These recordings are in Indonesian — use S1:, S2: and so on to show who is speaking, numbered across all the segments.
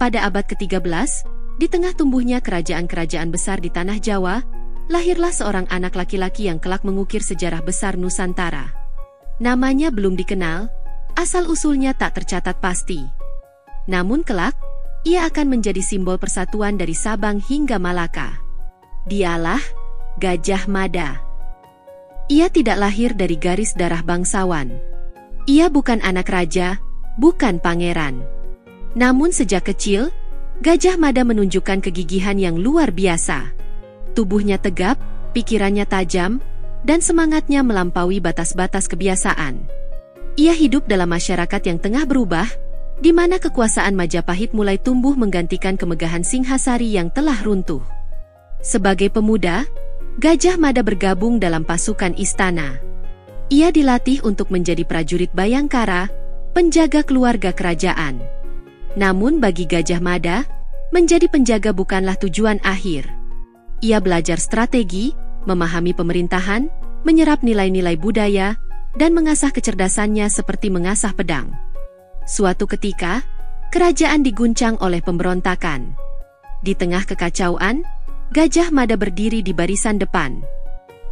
S1: Pada abad ke-13, di tengah tumbuhnya kerajaan-kerajaan besar di tanah Jawa, lahirlah seorang anak laki-laki yang kelak mengukir sejarah besar Nusantara. Namanya belum dikenal, asal-usulnya tak tercatat pasti. Namun kelak, ia akan menjadi simbol persatuan dari Sabang hingga Malaka. Dialah Gajah Mada. Ia tidak lahir dari garis darah bangsawan. Ia bukan anak raja, bukan pangeran. Namun sejak kecil, Gajah Mada menunjukkan kegigihan yang luar biasa. Tubuhnya tegap, pikirannya tajam, dan semangatnya melampaui batas-batas kebiasaan. Ia hidup dalam masyarakat yang tengah berubah, di mana kekuasaan Majapahit mulai tumbuh menggantikan kemegahan Singhasari yang telah runtuh. Sebagai pemuda, Gajah Mada bergabung dalam pasukan istana. Ia dilatih untuk menjadi prajurit Bayangkara, penjaga keluarga kerajaan. Namun bagi Gajah Mada, menjadi penjaga bukanlah tujuan akhir. Ia belajar strategi, memahami pemerintahan, menyerap nilai-nilai budaya, dan mengasah kecerdasannya seperti mengasah pedang. Suatu ketika, kerajaan diguncang oleh pemberontakan. Di tengah kekacauan, Gajah Mada berdiri di barisan depan.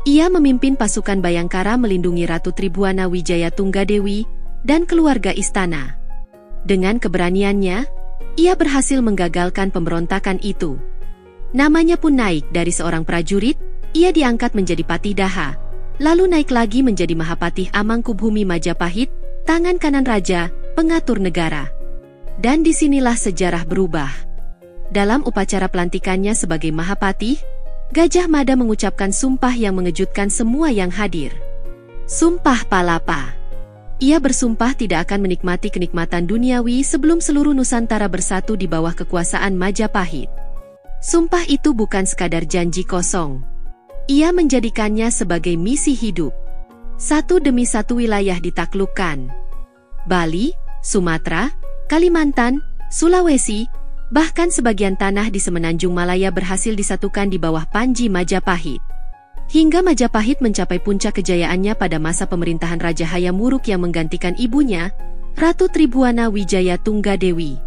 S1: Ia memimpin pasukan Bayangkara melindungi Ratu Tribuana Wijaya Tunggadewi dan keluarga istana. Dengan keberaniannya, ia berhasil menggagalkan pemberontakan itu. Namanya pun naik dari seorang prajurit, ia diangkat menjadi Patidaha, lalu naik lagi menjadi Mahapatih Amangkubumi Majapahit, tangan kanan raja, pengatur negara. Dan disinilah sejarah berubah. Dalam upacara pelantikannya sebagai Mahapatih, Gajah Mada mengucapkan sumpah yang mengejutkan semua yang hadir. Sumpah Palapa. Ia bersumpah tidak akan menikmati kenikmatan duniawi sebelum seluruh Nusantara bersatu di bawah kekuasaan Majapahit. Sumpah itu bukan sekadar janji kosong. Ia menjadikannya sebagai misi hidup. Satu demi satu wilayah ditaklukkan. Bali, Sumatera, Kalimantan, Sulawesi, bahkan sebagian tanah di Semenanjung Malaya berhasil disatukan di bawah Panji Majapahit. Hingga Majapahit mencapai puncak kejayaannya pada masa pemerintahan Raja Hayam Wuruk yang menggantikan ibunya, Ratu Tribuana Wijaya Tunggadewi.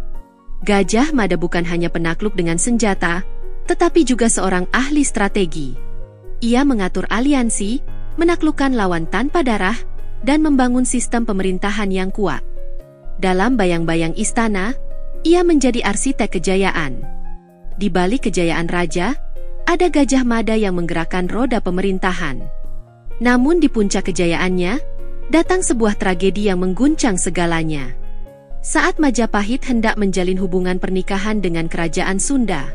S1: Gajah Mada bukan hanya penakluk dengan senjata, tetapi juga seorang ahli strategi. Ia mengatur aliansi, menaklukkan lawan tanpa darah, dan membangun sistem pemerintahan yang kuat. Dalam bayang-bayang istana, ia menjadi arsitek kejayaan. Di balik kejayaan raja, ada Gajah Mada yang menggerakkan roda pemerintahan. Namun di puncak kejayaannya, datang sebuah tragedi yang mengguncang segalanya. Saat Majapahit hendak menjalin hubungan pernikahan dengan kerajaan Sunda.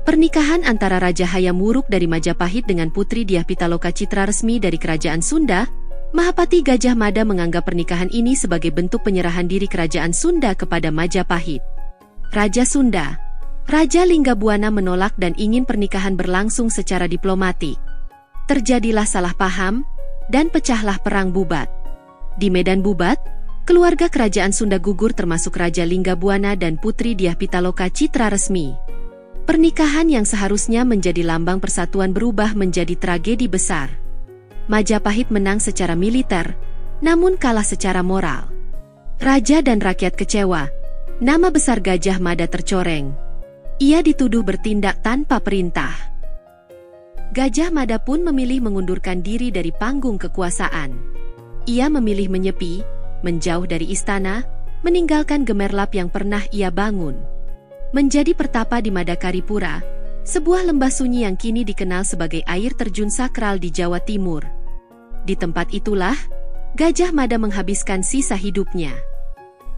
S1: Pernikahan antara Raja Hayam Wuruk dari Majapahit dengan Putri Dyah Pitaloka Citra Resmi dari kerajaan Sunda, Mahapati Gajah Mada menganggap pernikahan ini sebagai bentuk penyerahan diri kerajaan Sunda kepada Majapahit. Raja Sunda, Raja Linggabuana menolak dan ingin pernikahan berlangsung secara diplomatik. Terjadilah salah paham, dan pecahlah perang Bubat. Di medan Bubat, keluarga kerajaan Sunda gugur termasuk Raja Linggabuana dan Putri Dyah Pitaloka Citra Resmi. Pernikahan yang seharusnya menjadi lambang persatuan berubah menjadi tragedi besar. Majapahit menang secara militer, namun kalah secara moral. Raja dan rakyat kecewa, nama besar Gajah Mada tercoreng. Ia dituduh bertindak tanpa perintah. Gajah Mada pun memilih mengundurkan diri dari panggung kekuasaan. Ia memilih menyepi, menjauh dari istana, meninggalkan gemerlap yang pernah ia bangun. Menjadi pertapa di Madakaripura, sebuah lembah sunyi yang kini dikenal sebagai air terjun sakral di Jawa Timur. Di tempat itulah, Gajah Mada menghabiskan sisa hidupnya.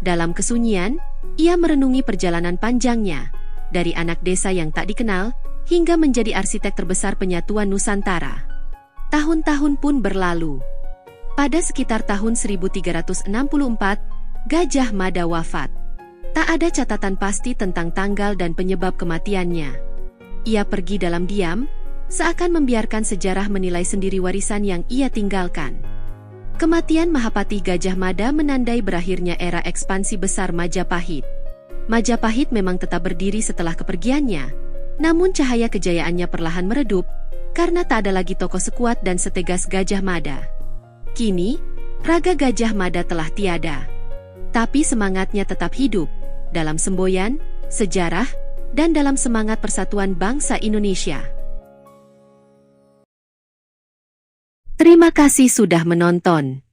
S1: Dalam kesunyian, ia merenungi perjalanan panjangnya, dari anak desa yang tak dikenal, hingga menjadi arsitek terbesar penyatuan Nusantara. Tahun-tahun pun berlalu. Pada sekitar tahun 1364, Gajah Mada wafat. Tak ada catatan pasti tentang tanggal dan penyebab kematiannya. Ia pergi dalam diam, seakan membiarkan sejarah menilai sendiri warisan yang ia tinggalkan. Kematian Mahapati Gajah Mada menandai berakhirnya era ekspansi besar Majapahit. Majapahit memang tetap berdiri setelah kepergiannya, namun cahaya kejayaannya perlahan meredup, karena tak ada lagi tokoh sekuat dan setegas Gajah Mada. Kini, raga Gajah Mada telah tiada. Tapi semangatnya tetap hidup, dalam semboyan, sejarah, dan dalam semangat persatuan bangsa Indonesia. Terima kasih sudah menonton.